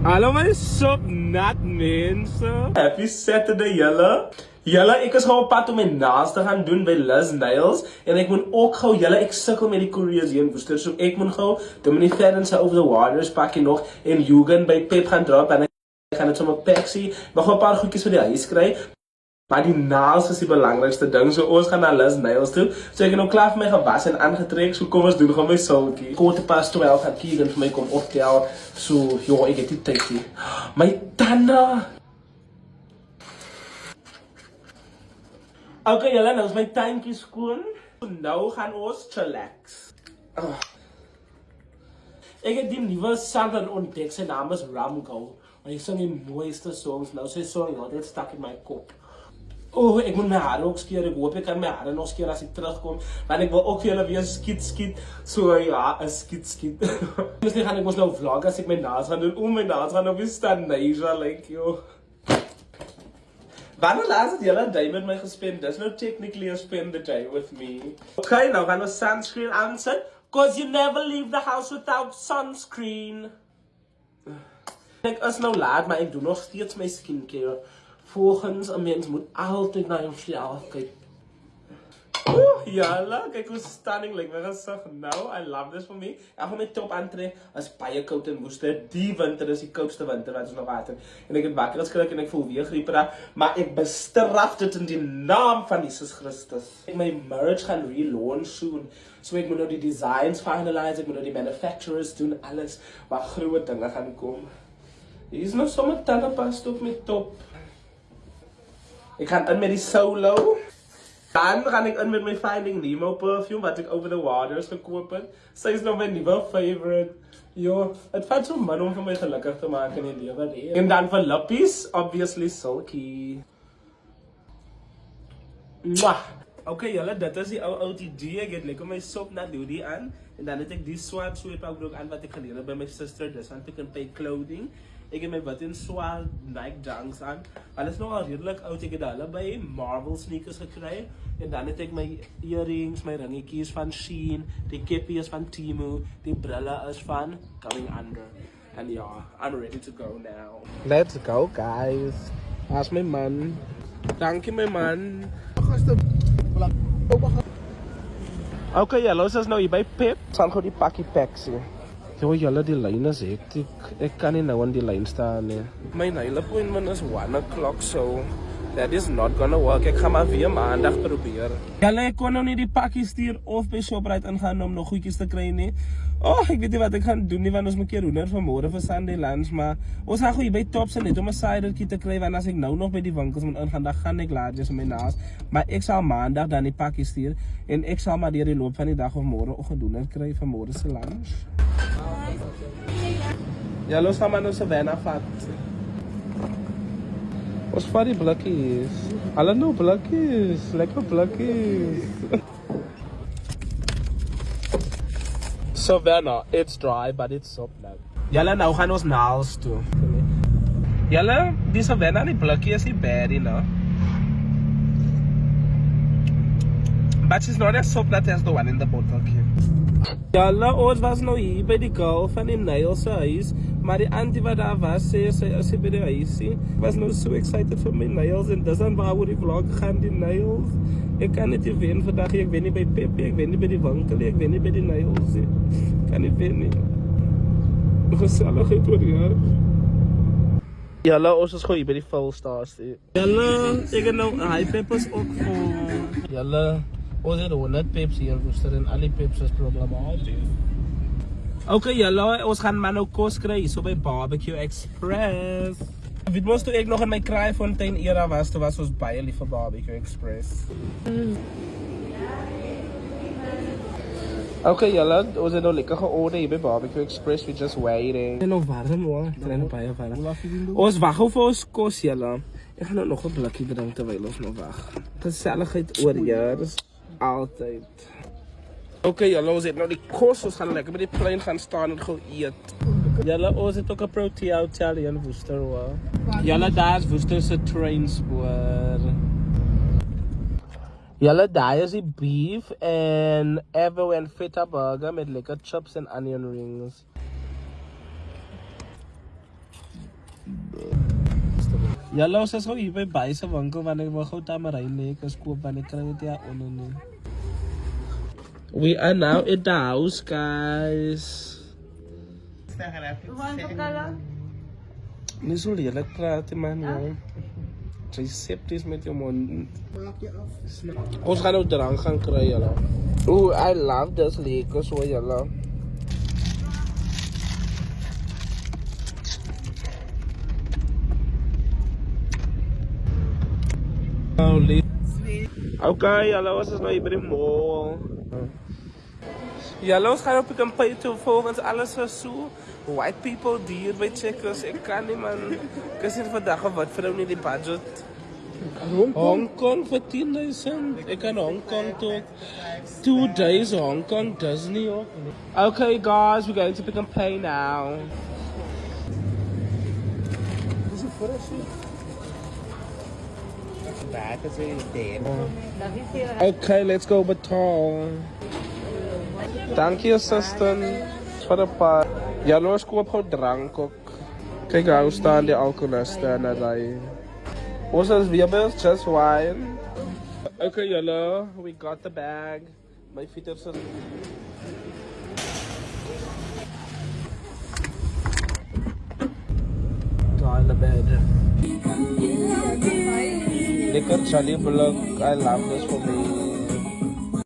Hallo my sop nat mense. Happy Saturday julle. Julle, ek is gou op pad om my naels te gaan doen by Liz Nails en ek moet ook gou julle ek sukkel met die couriers hier in Worcester, so ek moet gou Dominic Ferrens over the waters pakkie nog en Hugen by Pep gaan drop en ek gaan dit sommer taxi, nog 'n paar goedjies vir die huis kry. Maar die naels is die belangrikste ding, so ons gaan na Liz Nails toe. So ek het nou klaar vir my gewas en aangetrek, so kom ons doen gaan my sulkie. Quarter past 12 gaan Keegan vir my kom optel, so joh, ek het die tyd nie. My tande! Okay, julle, nou is my tuintjie skoon. Nou gaan ons chillax. Ek het die nuwe sanger ontdek, sy naam is Ramgo. Hy sing die mooiste songs, nou sy song, ja, dit stak in my kop. Ek moet my hare ook skeer, ek hoop ek kan my hare nog skeer as ek terugkom, want ek wil ook vir julle weer skiet, so ja, skiet. Misschien gaan ek ons nou vlog as ek my naels gaan doen, my naels gaan op die Staneja, like, joh. Wanneer laat het julle day met my gespend? Dis nou technically a spend the day with me. Okay, nou gaan ons sunscreen aansit, cause you never leave the house without sunscreen. Ek is nou laat, maar ek doen nog steeds my skincare. Volgens een mens moet altijd naar jezelf kijken. Jalla, kijk hoe stunning like my gezicht nou. I love this for me. Ek gaan my top aantrek as baie koud in Worcester. Die winter is die koudste winter wat ons nog water. En ek het wakker geskrik en ek voel weer grieperig. Maar ek bestraf dit in die naam van Jesus Christus. My merch gaan relaunch soon. So ek moet nou die designs finalize, ek moet nou die manufacturers doen, alles waar groot dinge gaan kom. Hier is nog sommer tandepasta op my top. Ik ga in met die Solo. Dan ga ik in met mijn Finding Nemo perfume, wat ik over the waters gekocht heb. Zij is nog mijn nieuwe favorite. Yo, het valt zo man om voor mij gelukkig te maken in die leven. En dan voor lippies, obviously Sulky. Mwah. Oké, julle, dit is die oude idee. Ik heb lekker mijn soap naar Doody aan. En dan heb ik die swart sweatpakbroek aan wat ik geleerd heb bij mijn sister. Dus want ik een pay clothing. Ik heb mijn button swart Nike Dunks aan. Alles nog al redelijk oud. Ik heb allebei Marvel sneakers gekregen. En dan heb ik mijn earrings, mijn ringetjes van Shein. Die kippie is van Temu. Die brillen is van Coming Under. En ja, I'm ready to go now. Let's go, guys. That's mijn man. Dank je, mijn man. Okay, julle, ons is nou hier by Pep. Ons gaan gou die pakkie pack sien. Yo, julle, die lyn is hektiek. Ek kan nie nou in die lyn staan nie. My nail appointment is 1 o'clock, so that is not gonna work. Ek gaan maar weer maandag probeer. Julle, ek kon nou nie die pakkie stuur of by Shoprite ingaan om nog goedjies te kry nie. Ek weet nie wat ek gaan doen nie, want ons moet keer hoender vanmorgen vir Sunday lunch, maar ons gaan goed by Tops en net om een ciderkie te kry, want as ek nou nog by die winkels moet ingaan, dan gaan ek laat is om my naas. Maar ek sal maandag dan die pakkie stuur, en ek sal maar deur die loop van die dag of morgen ook gedoener kry vanmorgen se lunch. Ja, los gaan maar nou Savannah vat. Ons vat die blikkies. Alle nou blikkies, lekker blikkies. Savannah, it's dry, but it's soft now. Julle, nou gaan ons naels toe. Julle, die Savannah die blikkie is die berry, no? But she's not as soft as the one in the bottle, okay? Julle, ons was nou hier by die girl van die nails huis, maar die auntie wat daar was, sê sy is hier by die huisie. Ek was nou so excited vir my nails, en dis dan waar die vlog gaan, die nails. Ek kan niet wen vandaag, ek ben nie by Pep, ek ben nie by die winkel, ek ben nie by die nails. Kan nie wen nie. Gezelligheid oor jaar. Julle, ons is gewoon hier by die vulstasie. Julle, ek het nou high peppers ook voor. Julle, ons het 100 peps hier in Worcester en al die peps is problematisch. Okay, julle, ons gaan maar nou kos kry hier so by Barbecue Express. Weet mos toe ek nog in my Kraaifontein era was, toe was ons baie lief vir Barbecue Express. Okay, julle, ons het nou lekker georder hier by Barbecue Express, we just waiting. Het is nog warm hoor, het is nog baie warm. Ons wag vir ons kos, julle. Ek gaan nou nog 'n blikkie drink terwyl ons nog wag. Geselligheid oor jaar, altyd. Okay, julle, ons het nou die kos, ons gaan lekker by die plein gaan staan en gou eet. Julle, ons het ook 'n Protea Hotel in Worcester hoor. Julle, daar is Worcester se treinspoor. Julle, daar is die beef en Evo en Feta burger met lekker chips en onion rings. Julle ons is nou hier by Buise winkel wanneer ek wil gou tamarijn lekker koop wanneer ek kry dit ja onder nie. We are now at the house, guys. Nie so lelijk praat, man, joh. Recepties met jou mond. Ons gaan nou drank gaan kry, julle. Ooh, I love this lekker so, julle. Okay, julle, ons is nou hier by die mall. Julle, ons gaan op die kampanje toe, volgens alles was so. White people duur by Checkers, ek kan nie man. Ek is hier vandag of wat vir nie die budget. Hong Kong vir 10.000. Ek kan Hong Kong toe. 2 days Hong Kong, Disney ook. Okay guys, we're going to pick and pay now. Is it for us? Okay, let's go Baton. Dankie assistant vir die paar. Julle ons koop gou drank ook. Kyk hoe staan die alkoholiste en daai. Ons is weer by ons just wine. Okay julle, we got the bag. My fieters is daar in the bed. Lekker chali bullock, I love this for me.